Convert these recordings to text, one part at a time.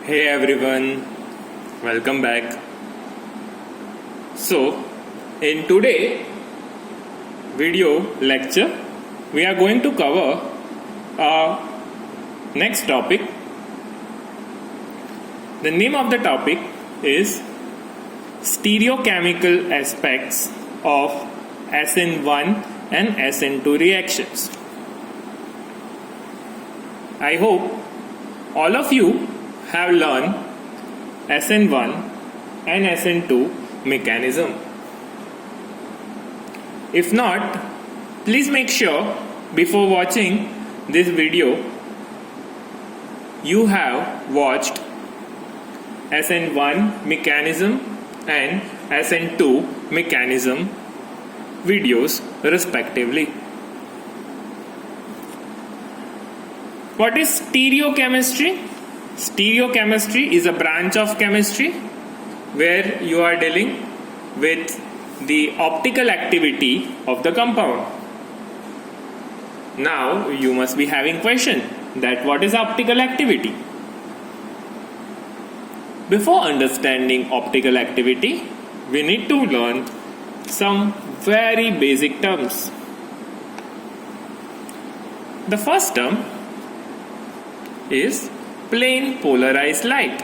Hey everyone, welcome back. So, in today video lecture, we are going to cover our next topic. The name of the topic is stereochemical aspects of SN1 and SN2 reactions. I hope all of you have learned SN1 and SN2 mechanism. If not, please make sure before watching this video you have watched SN1 mechanism and SN2 mechanism videos respectively. What is stereochemistry? Stereochemistry is a branch of chemistry where you are dealing with the optical activity of the compound. Now you must be having question that what is optical activity? Before understanding optical activity, we need to learn some very basic terms. The first term is plane polarized light.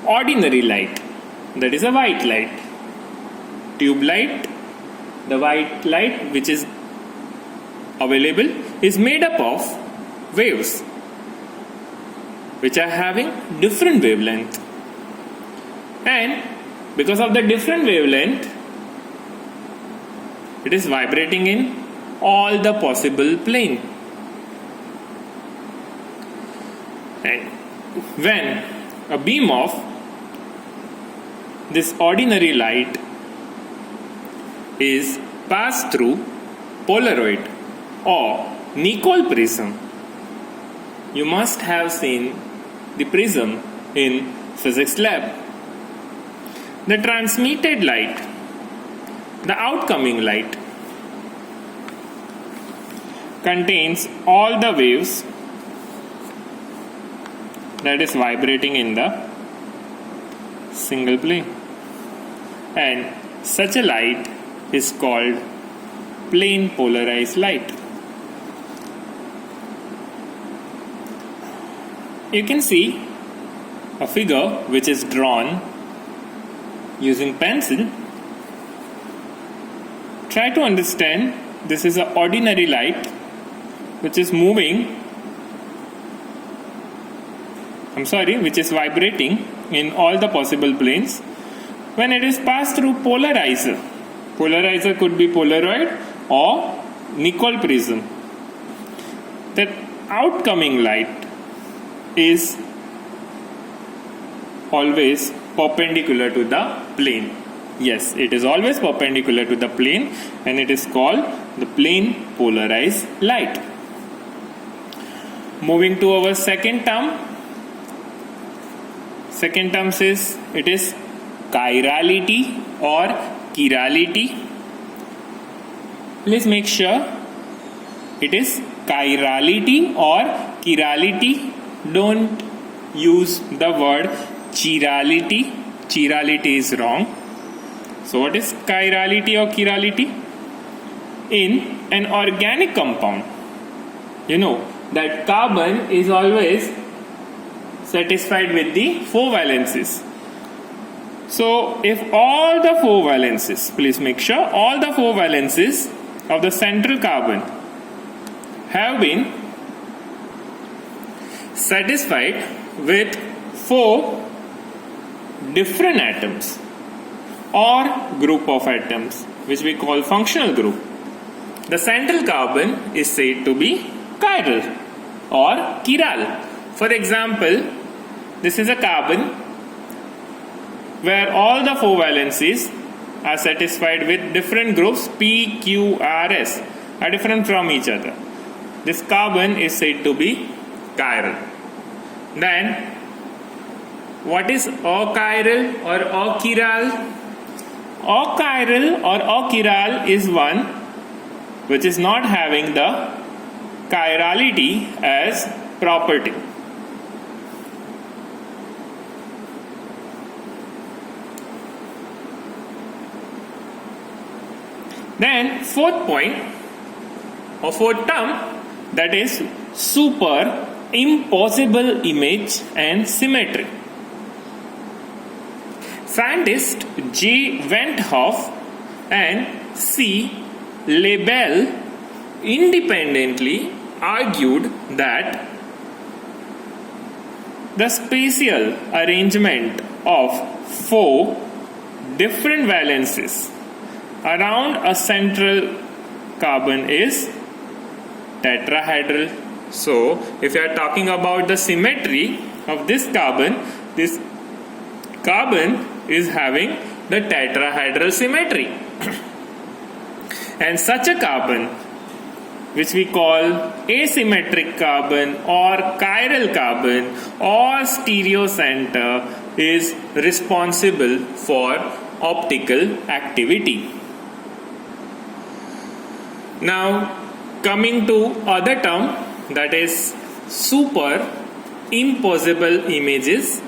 Ordinary light, that is a white light. Tube light, the white light which is available, is made up of waves which are having different wavelength, and because of the different wavelength it is vibrating in all the possible plane. And when a beam of this ordinary light is passed through Polaroid or Nicol prism, you must have seen the prism in physics lab. The transmitted light, the outcoming light, contains all the waves that is vibrating in the single plane, and such a light is called plane polarized light. You can see a figure which is drawn using pencil. Try to understand, this is an ordinary light which is which is vibrating in all the possible planes. When it is passed through polarizer could be Polaroid or Nicol prism, that outcoming light is always perpendicular to the plane. Yes, it is always perpendicular to the plane, and it is called the plane polarized light. Moving to our second term. Second term says it is chirality or chirality. Please make sure it is chirality or chirality. Don't use the word chirality. Chirality is wrong. So what is chirality or chirality? In an organic compound, you know that carbon is always satisfied with the 4 valencies. So if all the 4 valencies, please make sure all the 4 valencies of the central carbon have been satisfied with 4 different atoms or group of atoms, which we call functional group, the central carbon is said to be chiral or chiral. For example, this is a carbon where all the 4 valencies are satisfied with different groups P, Q, R, S are different from each other. This carbon is said to be chiral. Then what is achiral or achiral? Achiral or achiral is one which is not having the chirality as property. Then fourth point or fourth term, that is superimposable image and symmetry. Scientists J. Wenthoff and C. Lebel independently argued that the spatial arrangement of 4 different valences around a central carbon is tetrahedral. So, if you are talking about the symmetry of this carbon is having the tetrahedral symmetry. And such a carbon, which we call asymmetric carbon or chiral carbon or stereocenter, is responsible for optical activity. Now, coming to other term, that is superimposable images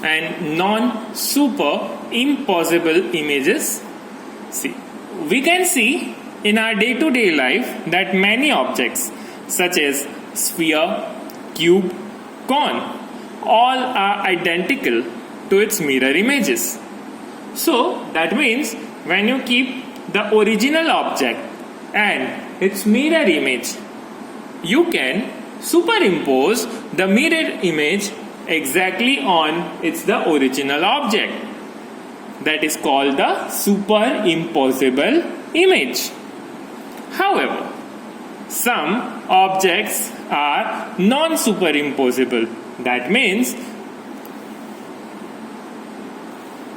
and non-superimposable images. See, we can see in our day-to-day life that many objects such as sphere, cube, cone all are identical to its mirror images. So that means when you keep the original object and its mirror image, you can superimpose the mirror image exactly on the original object. That is called the superimposable image. However, some objects are non-superimposable. That means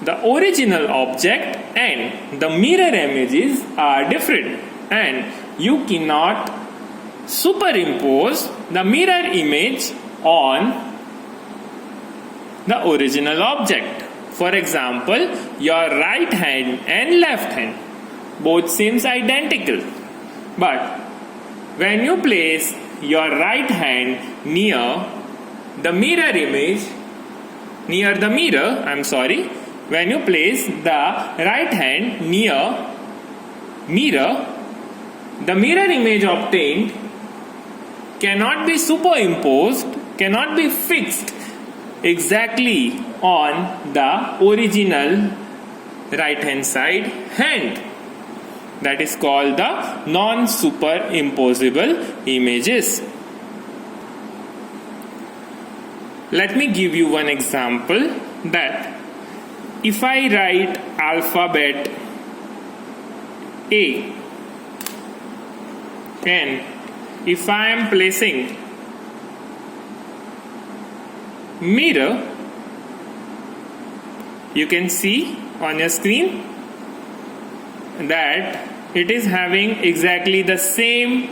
the original object and the mirror images are different, and you cannot superimpose the mirror image on the original object. For example, your right hand and left hand both seems identical, but when you place your right hand near the mirror image, when you place the right hand near mirror, the mirror image obtained cannot be superimposed, cannot be fixed exactly on the original right hand side hand. That is called the non-superimposable images. Let me give you one example, that if I write alphabet A and if I am placing mirror, you can see on your screen that it is having exactly the same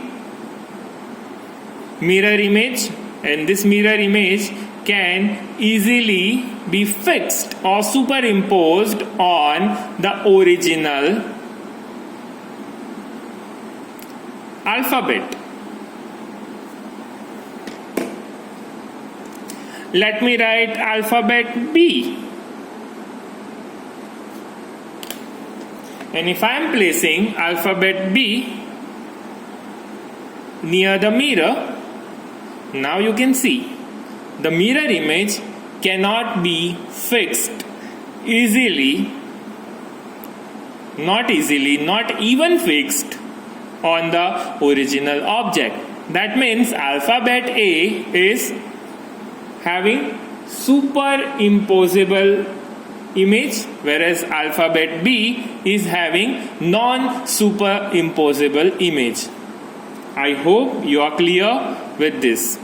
mirror image, and this mirror image can easily be fixed or superimposed on the original alphabet. Let me write alphabet B. And if I am placing alphabet B near the mirror, now you can see the mirror image cannot be fixed not even fixed on the original object. That means alphabet A is having superimposable image, whereas alphabet B is having non-superimposable image. I hope you are clear with this.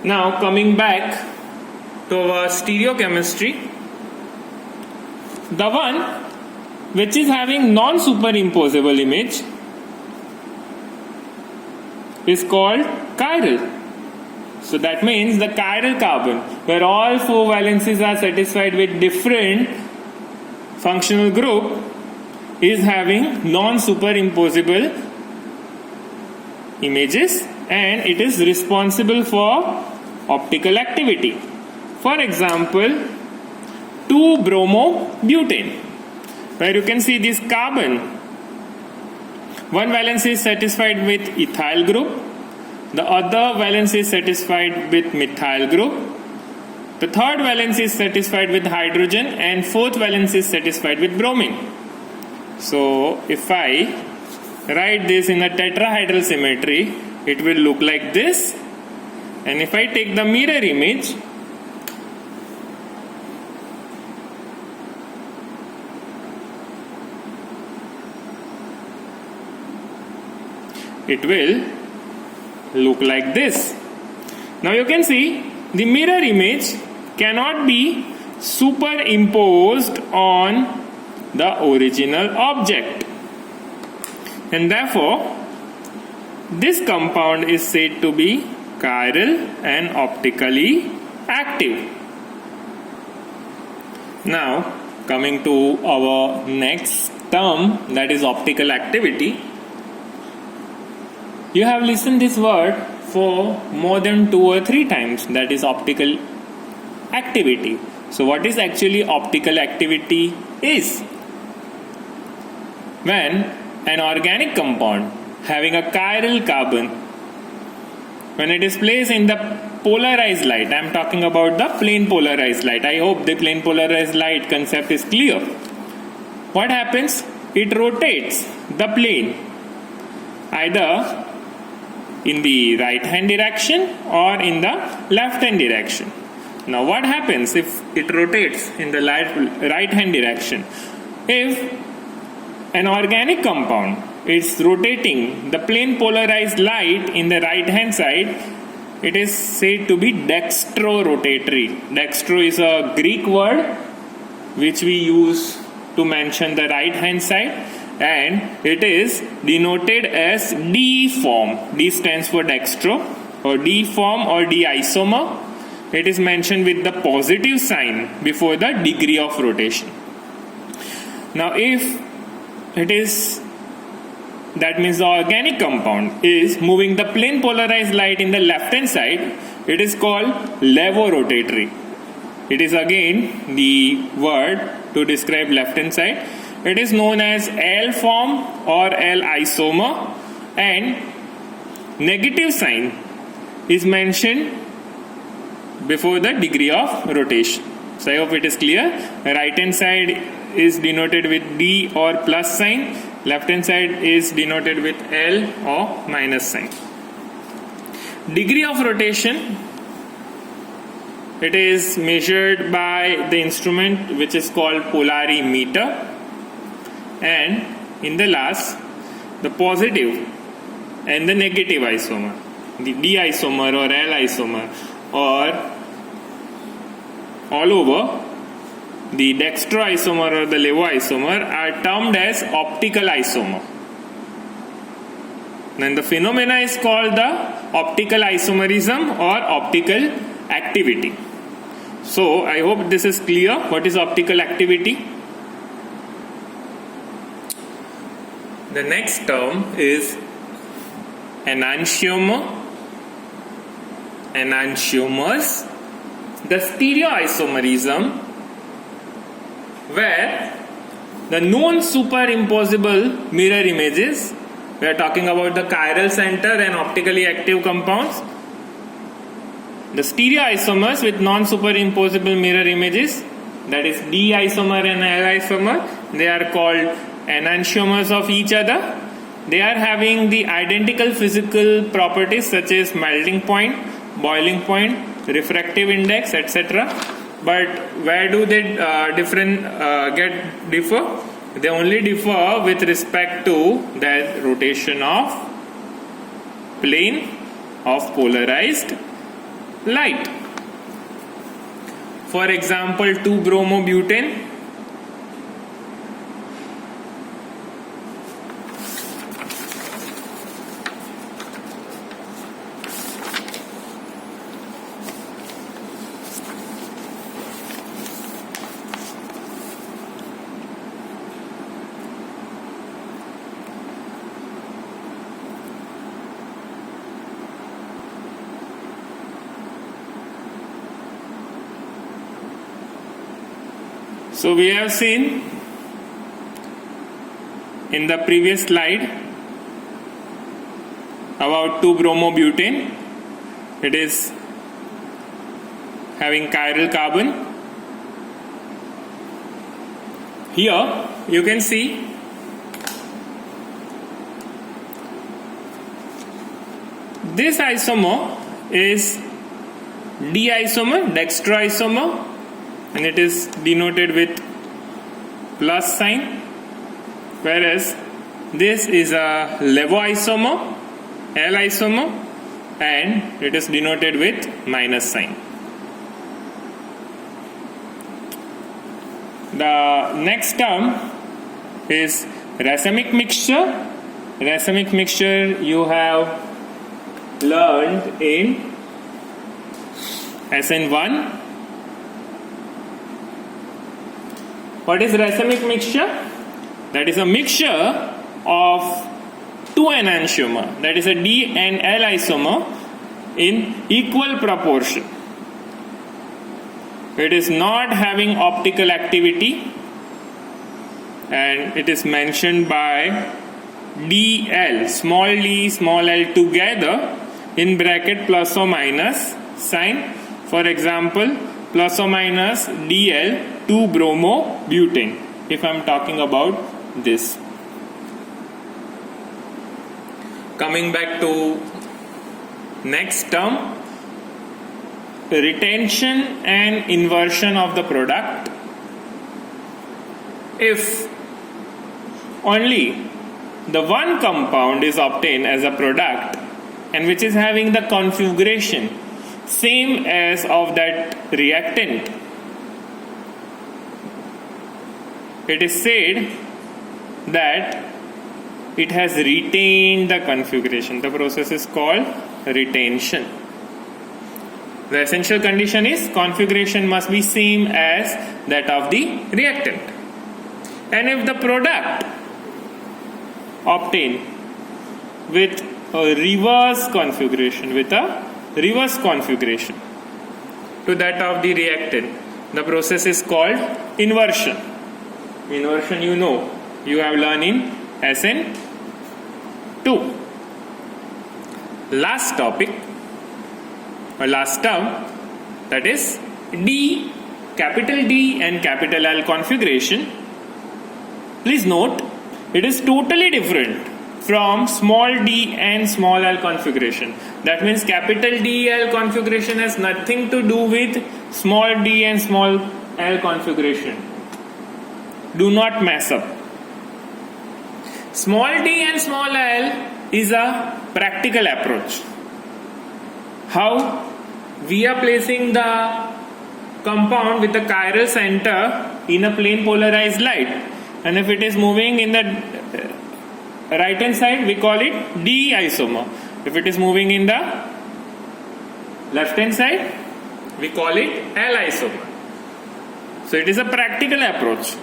Now coming back to our stereochemistry, the one which is having non-superimposable image is called chiral. So that means the chiral carbon, where all 4 valencies are satisfied with different functional group, is having non-superimposable images, and it is responsible for optical activity. For example, 2-bromobutane. where you can see this carbon. One valence is satisfied with ethyl group, the other valence is satisfied with methyl group, the third valence is satisfied with hydrogen, and fourth valence is satisfied with bromine. So if I write this in a tetrahedral symmetry, it will look like this. And if I take the mirror image, it will look like this. Now you can see the mirror image cannot be superimposed on the original object, and therefore this compound is said to be chiral and optically active. Now coming to our next term, that is optical activity. You have listened this word for more than 2 or 3 times, that is optical activity. So what is actually optical activity is when an organic compound having a chiral carbon, when it is placed in the polarized light, I am talking about the plane polarized light. I hope the plane polarized light concept is clear. What happens? It rotates the plane either in the right hand direction or in the left hand direction. Now what happens if it rotates in the right hand direction? If an organic compound is rotating the plane polarized light in the right hand side, it is said to be dextro-rotatory. Dextro is a Greek word which we use to mention the right hand side, and it is denoted as D form. D stands for dextro, or D form or D isomer. It is mentioned with the positive sign before the degree of rotation. Now if it is, that means the organic compound is moving the plane polarized light in the left hand side, it is called levorotatory. It is again the word to describe left hand side. It is known as L form or L isomer, and negative sign is mentioned before the degree of rotation. So I hope it is clear. Right hand side is denoted with D or plus sign, left hand side is denoted with L or minus sign. Degree of rotation, it is measured by the instrument which is called polarimeter, and in the last the positive and the negative isomer, the D isomer or L isomer, or all over the dextro isomer or the levo isomer are termed as optical isomer. Then the phenomena is called the optical isomerism or optical activity. So I hope this is clear. What is optical activity? The next term is enantiomer, enantiomers, the stereoisomerism, where the non-superimposable mirror images, we are talking about the chiral center and optically active compounds. The stereoisomers with non-superimposable mirror images, that is D isomer and L isomer, they are called enantiomers of each other. They are having the identical physical properties such as melting point, boiling point, refractive index, etc. But where do they differ? They only differ with respect to the rotation of plane of polarized light. For example, 2-bromobutane. So we have seen in the previous slide about 2-bromobutane. It is having chiral carbon. Here you can see this isomer is D isomer, dextroisomer, and it is denoted with plus sign, whereas this is a levoisomer, L isomer, and it is denoted with minus sign. The next term is racemic mixture. Racemic mixture you have learned in SN1. What is racemic mixture? That is a mixture of two enantiomer, that is a D and L isomer, in equal proportion. It is not having optical activity, and it is mentioned by DL, small d, small l together in bracket plus or minus sign. For example, plus or minus DL 2-bromobutane, if I am talking about this. Coming back to next term, retention and inversion of the product. If only the one compound is obtained as a product and which is having the configuration same as of that reactant, it is said that it has retained the configuration. The process is called retention. The essential condition is configuration must be same as that of the reactant. And if the product obtained with a reverse configuration, to that of the reactant, the process is called inversion. Inversion you have learned in SN2. Last topic, or last term, that is D, capital D and capital L configuration. Please note, it is totally different from small d and small l configuration. That means capital DL configuration has nothing to do with small d and small l configuration. Do not mess up. Small d and small l is a practical approach. How? We are placing the compound with the chiral center in a plane polarized light, and if it is moving in the right hand side, we call it D isomer. If it is moving in the left hand side, we call it L isomer. So it is a practical approach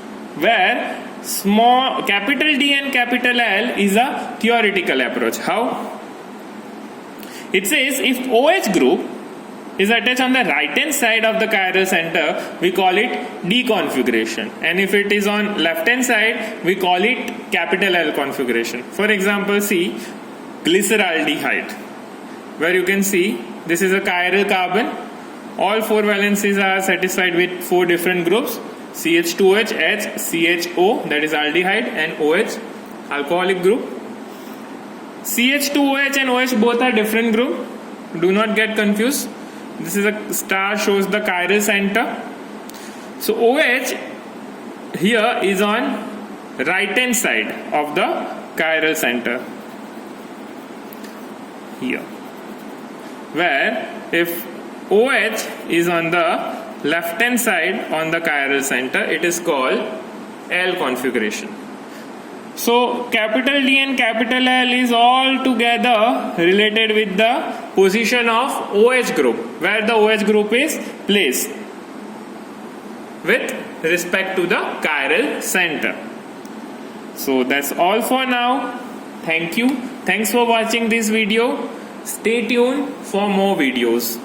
where small capital D and capital L is a theoretical approach. How? It says if OH group is attached on the right hand side of the chiral center, we call it D configuration, and if it is on left hand side, we call it capital L configuration. For example, see glyceraldehyde, where you can see this is a chiral carbon. All four valencies are satisfied with four different groups: CH2H, H, CHO, that is aldehyde, and OH, alcoholic group. CH2OH and OH both are different group. Do not get confused. This is a star, shows the chiral center. So OH here is on right hand side of the chiral center here, where if OH is on the left hand side on the chiral center, it is called L configuration. So capital D and capital L is all together related with the position of OH group, where the OH group is placed with respect to the chiral center. So that's all for now. Thank you. Thanks for watching this video. Stay tuned for more videos.